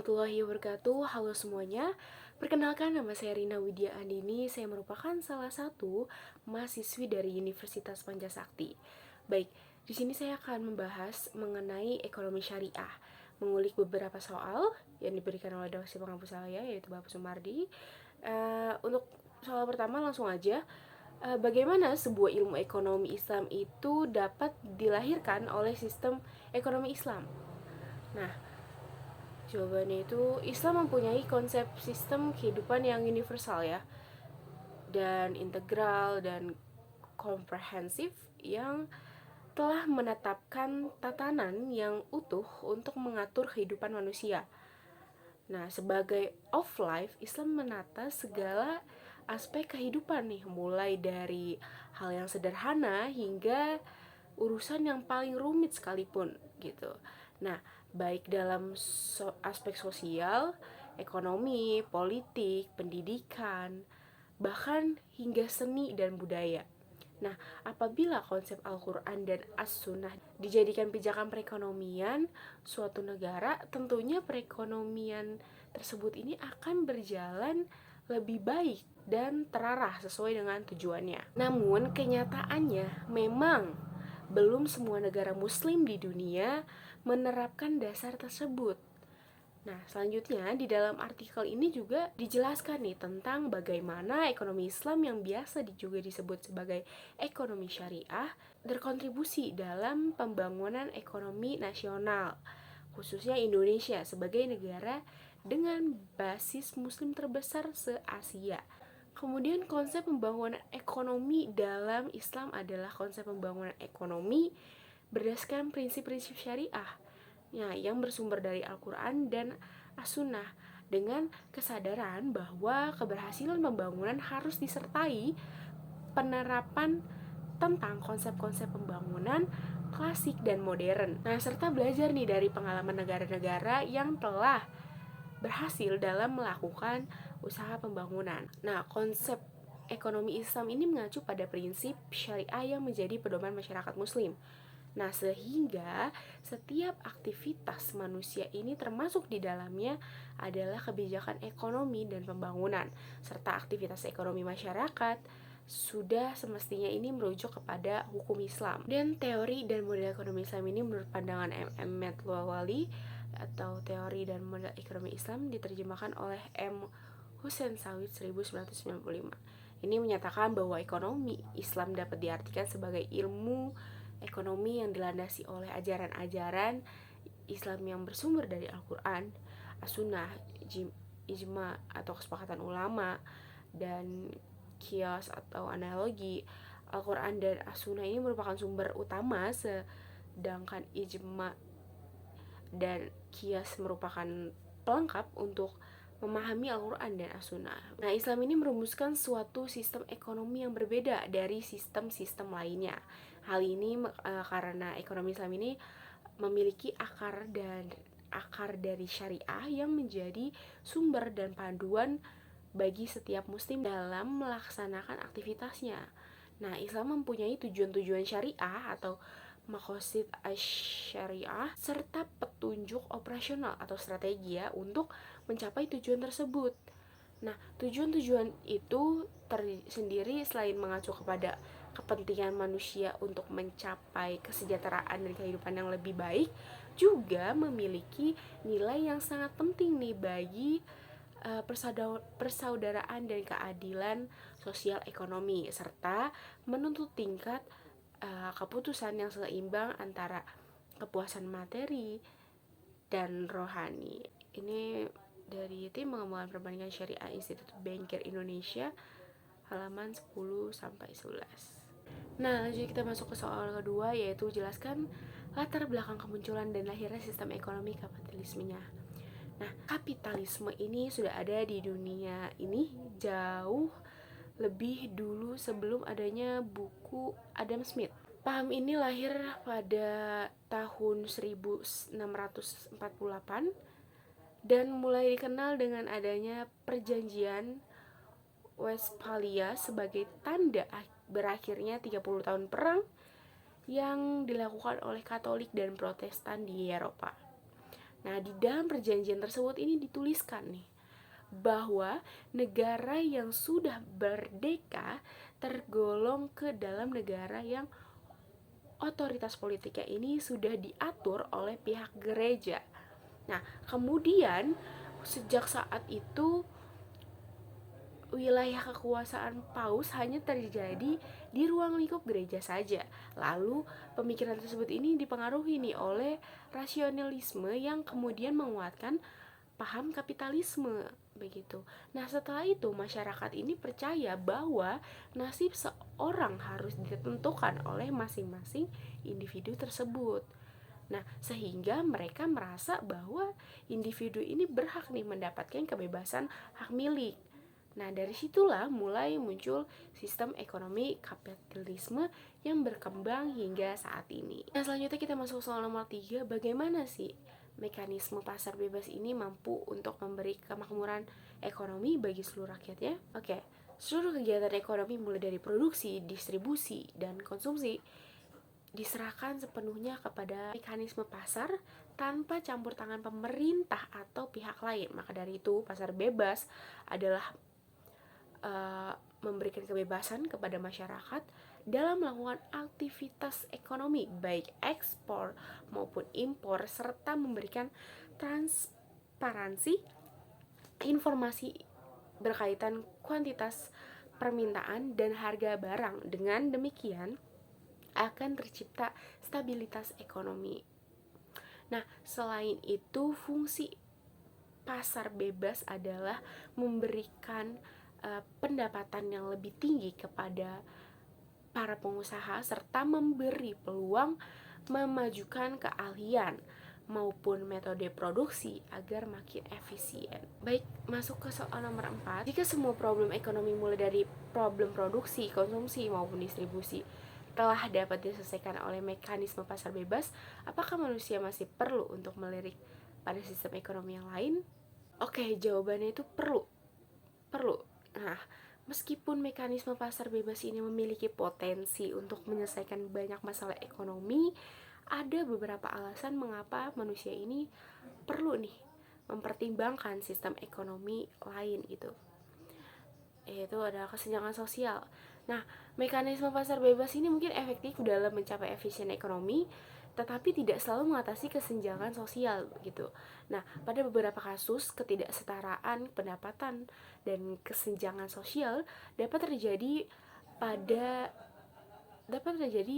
warahmatullahi wabarakatuh. Halo semuanya. Perkenalkan, nama saya Rina Widya Andini. Saya merupakan salah satu mahasiswi dari Universitas Pancasakti. Baik, di sini saya akan membahas mengenai ekonomi syariah, mengulik beberapa soal yang diberikan oleh dosen pengampus saya, yaitu Bapak Sumardi. Untuk soal pertama langsung aja. Bagaimana sebuah ilmu ekonomi Islam itu dapat dilahirkan oleh sistem ekonomi Islam? Nah, jawabannya itu Islam mempunyai konsep sistem kehidupan yang universal ya, dan integral dan komprehensif yang telah menetapkan tatanan yang utuh untuk mengatur kehidupan manusia. Nah, sebagai of life, Islam menata segala aspek kehidupan nih, mulai dari hal yang sederhana hingga urusan yang paling rumit sekalipun gitu. Nah, baik dalam aspek sosial, ekonomi, politik, pendidikan, bahkan hingga seni dan budaya. Nah, apabila konsep Al-Quran dan As-Sunnah dijadikan pijakan perekonomian suatu negara, tentunya perekonomian tersebut ini akan berjalan lebih baik dan terarah sesuai dengan tujuannya. Namun, kenyataannya memang belum semua negara muslim di dunia menerapkan dasar tersebut. Nah, selanjutnya di dalam artikel ini juga dijelaskan nih tentang bagaimana ekonomi Islam yang biasa juga disebut sebagai ekonomi syariah berkontribusi dalam pembangunan ekonomi nasional, khususnya Indonesia sebagai negara dengan basis muslim terbesar se-Asia. Kemudian konsep pembangunan ekonomi dalam Islam adalah konsep pembangunan ekonomi berdasarkan prinsip-prinsip syariah yang bersumber dari Al-Quran dan As-Sunnah, dengan kesadaran bahwa keberhasilan pembangunan harus disertai penerapan tentang konsep-konsep pembangunan klasik dan modern. Nah, serta belajar nih dari pengalaman negara-negara yang telah berhasil dalam melakukan usaha pembangunan. Nah, konsep ekonomi Islam ini mengacu pada prinsip syariah yang menjadi pedoman masyarakat muslim. Nah, sehingga setiap aktivitas manusia ini termasuk di dalamnya adalah kebijakan ekonomi dan pembangunan, serta aktivitas ekonomi masyarakat sudah semestinya ini merujuk kepada hukum Islam. Dan teori dan model ekonomi Islam ini menurut pandangan M. Matlawali atau teori dan model ekonomi Islam diterjemahkan oleh M. Hussein Sawit 1995. Ini menyatakan bahwa ekonomi Islam dapat diartikan sebagai ilmu ekonomi yang dilandasi oleh ajaran-ajaran Islam yang bersumber dari Al-Quran, As-Sunnah, ijma atau kesepakatan ulama, dan kias atau analogi. Al-Quran dan As-Sunnah ini merupakan sumber utama, sedangkan ijma dan kias merupakan pelengkap untuk memahami Al-Quran dan As-Sunnah. Nah, Islam ini merumuskan suatu sistem ekonomi yang berbeda dari sistem-sistem lainnya. Hal ini karena ekonomi Islam ini memiliki akar dari syariah yang menjadi sumber dan panduan bagi setiap muslim dalam melaksanakan aktivitasnya. Nah, Islam mempunyai tujuan-tujuan syariah atau maqasid asy-syariah serta petunjuk operasional atau strategi ya untuk mencapai tujuan tersebut. Nah, tujuan-tujuan itu tersendiri selain mengacu kepada kepentingan manusia untuk mencapai kesejahteraan dan kehidupan yang lebih baik, juga memiliki nilai yang sangat penting nih bagi persaudaraan dan keadilan sosial ekonomi, serta menuntut tingkat keputusan yang seimbang antara kepuasan materi dan rohani. Ini dari tim pengembangan perbandingan syariah Institut Bankir Indonesia, halaman 10-11. Nah, lanjut kita masuk ke soal kedua, yaitu jelaskan latar belakang kemunculan dan lahirnya sistem ekonomi kapitalismenya. Nah, kapitalisme ini sudah ada di dunia ini jauh lebih dulu sebelum adanya buku Adam Smith. Paham ini lahir pada tahun 1648 dan mulai dikenal dengan adanya perjanjian Westphalia sebagai tanda berakhirnya 30 tahun perang yang dilakukan oleh Katolik dan Protestan di Eropa. Nah, di dalam perjanjian tersebut ini dituliskan nih bahwa negara yang sudah merdeka tergolong ke dalam negara yang otoritas politiknya ini sudah diatur oleh pihak gereja. Nah, kemudian sejak saat itu wilayah kekuasaan paus hanya terjadi di ruang lingkup gereja saja. Lalu pemikiran tersebut ini dipengaruhi nih oleh rasionalisme yang kemudian menguatkan paham kapitalisme begitu. Nah, setelah itu masyarakat ini percaya bahwa nasib seorang harus ditentukan oleh masing-masing individu tersebut. Nah, sehingga mereka merasa bahwa individu ini berhak nih mendapatkan kebebasan hak milik. Nah, dari situlah mulai muncul sistem ekonomi kapitalisme yang berkembang hingga saat ini. Nah, selanjutnya kita masuk soal nomor 3, bagaimana sih mekanisme pasar bebas ini mampu untuk memberi kemakmuran ekonomi bagi seluruh rakyatnya? Oke, seluruh kegiatan ekonomi mulai dari produksi, distribusi, dan konsumsi diserahkan sepenuhnya kepada mekanisme pasar tanpa campur tangan pemerintah atau pihak lain. Maka dari itu, pasar bebas adalah memberikan kebebasan kepada masyarakat dalam melakukan aktivitas ekonomi, baik ekspor maupun impor, serta memberikan transparansi informasi berkaitan kuantitas permintaan dan harga barang. Dengan demikian akan tercipta stabilitas ekonomi. Nah, selain itu fungsi pasar bebas adalah memberikan pendapatan yang lebih tinggi kepada para pengusaha serta memberi peluang memajukan keahlian maupun metode produksi agar makin efisien. Baik, masuk ke soal nomor 4. Jika semua problem ekonomi mulai dari problem produksi, konsumsi maupun distribusi telah dapat diselesaikan oleh mekanisme pasar bebas, apakah manusia masih perlu untuk melirik pada sistem ekonomi yang lain? Oke, jawabannya itu perlu. Nah, meskipun mekanisme pasar bebas ini memiliki potensi untuk menyelesaikan banyak masalah ekonomi, ada beberapa alasan mengapa manusia ini perlu nih mempertimbangkan sistem ekonomi lain gitu. Yaitu adalah kesenjangan sosial. Nah, mekanisme pasar bebas ini mungkin efektif dalam mencapai efisien ekonomi, tetapi tidak selalu mengatasi kesenjangan sosial gitu. Nah, pada beberapa kasus ketidaksetaraan pendapatan dan kesenjangan sosial dapat terjadi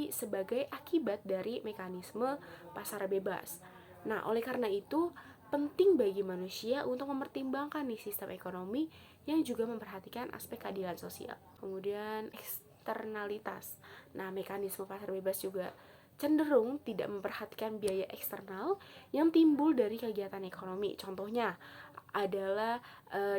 sebagai akibat dari mekanisme pasar bebas. Nah, oleh karena itu penting bagi manusia untuk mempertimbangkan nih sistem ekonomi yang juga memperhatikan aspek keadilan sosial. Kemudian eksternalitas. Nah, mekanisme pasar bebas juga cenderung tidak memperhatikan biaya eksternal yang timbul dari kegiatan ekonomi. Contohnya adalah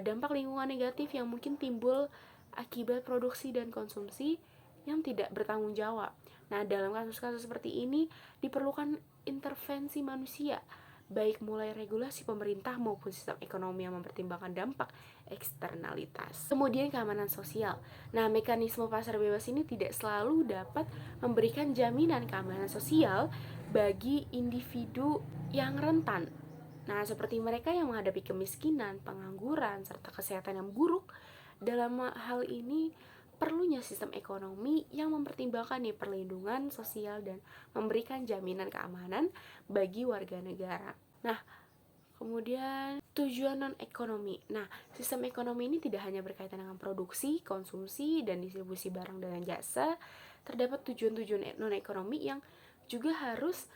dampak lingkungan negatif yang mungkin timbul akibat produksi dan konsumsi yang tidak bertanggung jawab. Nah, dalam kasus-kasus seperti ini diperlukan intervensi manusia, baik mulai regulasi pemerintah maupun sistem ekonomi yang mempertimbangkan dampak eksternalitas. Kemudian keamanan sosial. Nah, mekanisme pasar bebas ini tidak selalu dapat memberikan jaminan keamanan sosial bagi individu yang rentan. Nah, seperti mereka yang menghadapi kemiskinan, pengangguran, serta kesehatan yang buruk. Dalam hal ini perlunya sistem ekonomi yang mempertimbangkan nih perlindungan sosial dan memberikan jaminan keamanan bagi warga negara. Nah, kemudian tujuan non-ekonomi. Nah, sistem ekonomi ini tidak hanya berkaitan dengan produksi, konsumsi, dan distribusi barang dan jasa. Terdapat tujuan-tujuan non-ekonomi yang juga harus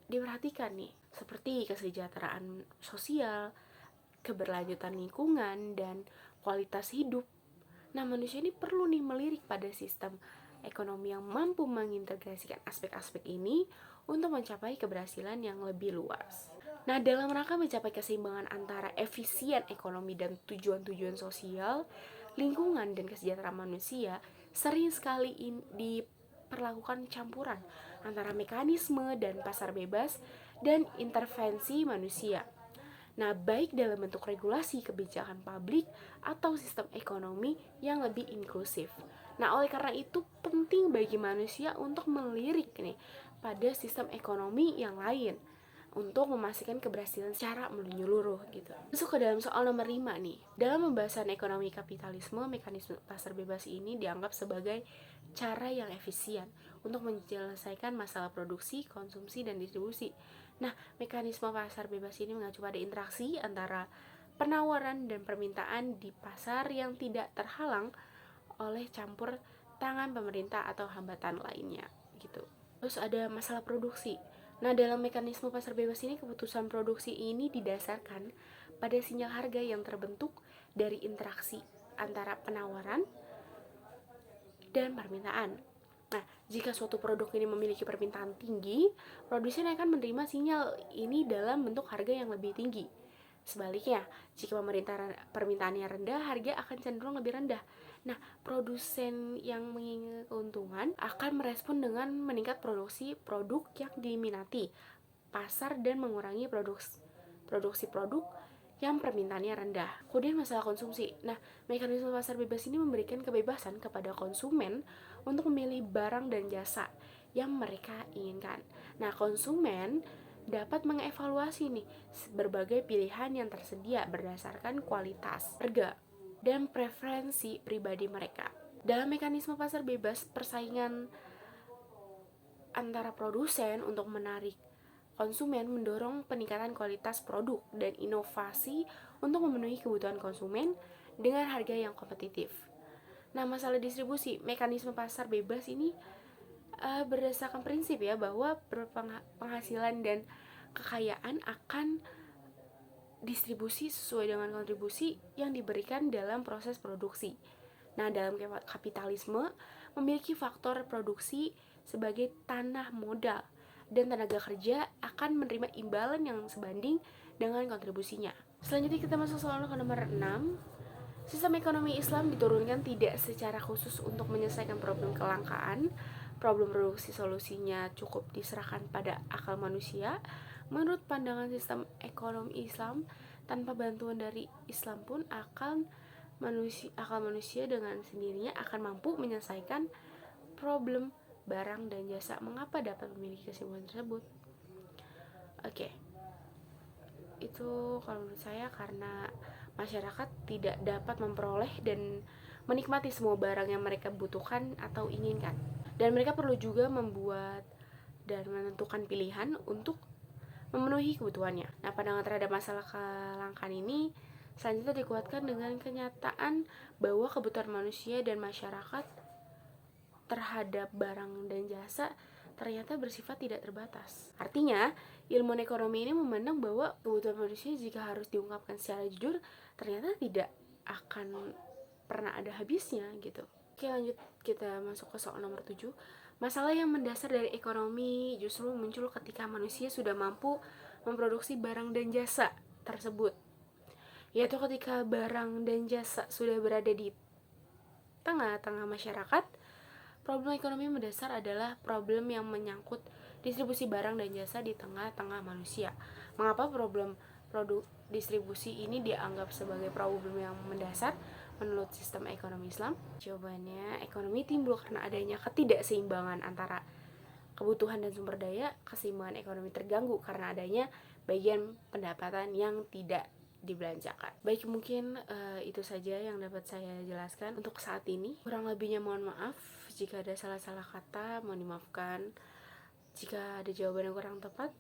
diperhatikan nih, seperti kesejahteraan sosial, keberlanjutan lingkungan, dan kualitas hidup. Nah, manusia ini perlu nih melirik pada sistem ekonomi yang mampu mengintegrasikan aspek-aspek ini untuk mencapai keberhasilan yang lebih luas. Nah, dalam rangka mencapai keseimbangan antara efisien ekonomi dan tujuan-tujuan sosial, lingkungan, dan kesejahteraan manusia sering sekali diperlakukan campuran antara mekanisme dan pasar bebas dan intervensi manusia. Nah, baik dalam bentuk regulasi kebijakan publik atau sistem ekonomi yang lebih inklusif. Nah, oleh karena itu penting bagi manusia untuk melirik nih pada sistem ekonomi yang lain untuk memastikan keberhasilan secara menyeluruh gitu. Masuk ke dalam soal nomor 5 nih. Dalam pembahasan ekonomi kapitalisme, mekanisme pasar bebas ini dianggap sebagai cara yang efisien untuk menyelesaikan masalah produksi, konsumsi, dan distribusi. Nah, mekanisme pasar bebas ini mengacu pada interaksi antara penawaran dan permintaan di pasar yang tidak terhalang oleh campur tangan pemerintah atau hambatan lainnya gitu. Terus ada masalah produksi. Nah, dalam mekanisme pasar bebas ini, keputusan produksi ini didasarkan pada sinyal harga yang terbentuk dari interaksi antara penawaran dan permintaan. Nah, jika suatu produk ini memiliki permintaan tinggi, produsen akan menerima sinyal ini dalam bentuk harga yang lebih tinggi. Sebaliknya, jika permintaannya rendah, harga akan cenderung lebih rendah. Nah, produsen yang menginginkan keuntungan akan merespon dengan meningkat produksi produk yang diminati pasar dan mengurangi produksi produk yang permintaannya rendah. Kemudian masalah konsumsi. Nah, mekanisme pasar bebas ini memberikan kebebasan kepada konsumen untuk memilih barang dan jasa yang mereka inginkan. Nah, konsumen dapat mengevaluasi nih berbagai pilihan yang tersedia berdasarkan kualitas, harga, dan preferensi pribadi mereka. Dalam mekanisme pasar bebas, persaingan antara produsen untuk menarik konsumen mendorong peningkatan kualitas produk dan inovasi untuk memenuhi kebutuhan konsumen dengan harga yang kompetitif. Nah, masalah distribusi, mekanisme pasar bebas ini berdasarkan prinsip ya bahwa penghasilan dan kekayaan akan distribusi sesuai dengan kontribusi yang diberikan dalam proses produksi. Nah, dalam kapitalisme memiliki faktor produksi sebagai tanah modal dan tenaga kerja akan menerima imbalan yang sebanding dengan kontribusinya. Selanjutnya kita masuk soal nomor 6. Sistem ekonomi Islam diturunkan tidak secara khusus untuk menyelesaikan problem kelangkaan. Problem produksi solusinya cukup diserahkan pada akal manusia. Menurut pandangan sistem ekonomi Islam, tanpa bantuan dari Islam pun akal manusia dengan sendirinya akan mampu menyelesaikan problem barang dan jasa. Mengapa dapat memiliki kesimpulan tersebut? Oke. Itu kalau menurut saya karena masyarakat tidak dapat memperoleh dan menikmati semua barang yang mereka butuhkan atau inginkan. Dan mereka perlu juga membuat dan menentukan pilihan untuk memenuhi kebutuhannya. Nah, pandangan terhadap masalah kelangkaan ini selanjutnya dikuatkan dengan kenyataan bahwa kebutuhan manusia dan masyarakat terhadap barang dan jasa ternyata bersifat tidak terbatas. Artinya, ilmuwan ekonomi ini memandang bahwa kebutuhan manusia jika harus diungkapkan secara jujur, ternyata tidak akan pernah ada habisnya gitu. Oke, lanjut kita masuk ke soal nomor 7. Masalah yang mendasar dari ekonomi justru muncul ketika manusia sudah mampu memproduksi barang dan jasa tersebut. Yaitu ketika barang dan jasa sudah berada di tengah-tengah masyarakat, problem ekonomi mendasar adalah problem yang menyangkut distribusi barang dan jasa di tengah-tengah manusia. Mengapa problem produk distribusi ini dianggap sebagai problem yang mendasar menurut sistem ekonomi Islam? Jawabannya, ekonomi timbul karena adanya ketidakseimbangan antara kebutuhan dan sumber daya. Keseimbangan ekonomi terganggu karena adanya bagian pendapatan yang tidak dibelanjakan. Baik, mungkin itu saja yang dapat saya jelaskan untuk saat ini. Kurang lebihnya mohon maaf. Jika ada salah-salah kata, mohon dimaafkan. Jika ada jawaban yang kurang tepat,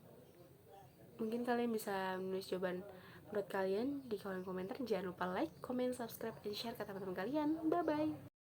mungkin kalian bisa menulis jawaban menurut kalian di kolom komentar. Jangan lupa like, comment, subscribe, dan share ke teman-teman kalian. Bye-bye.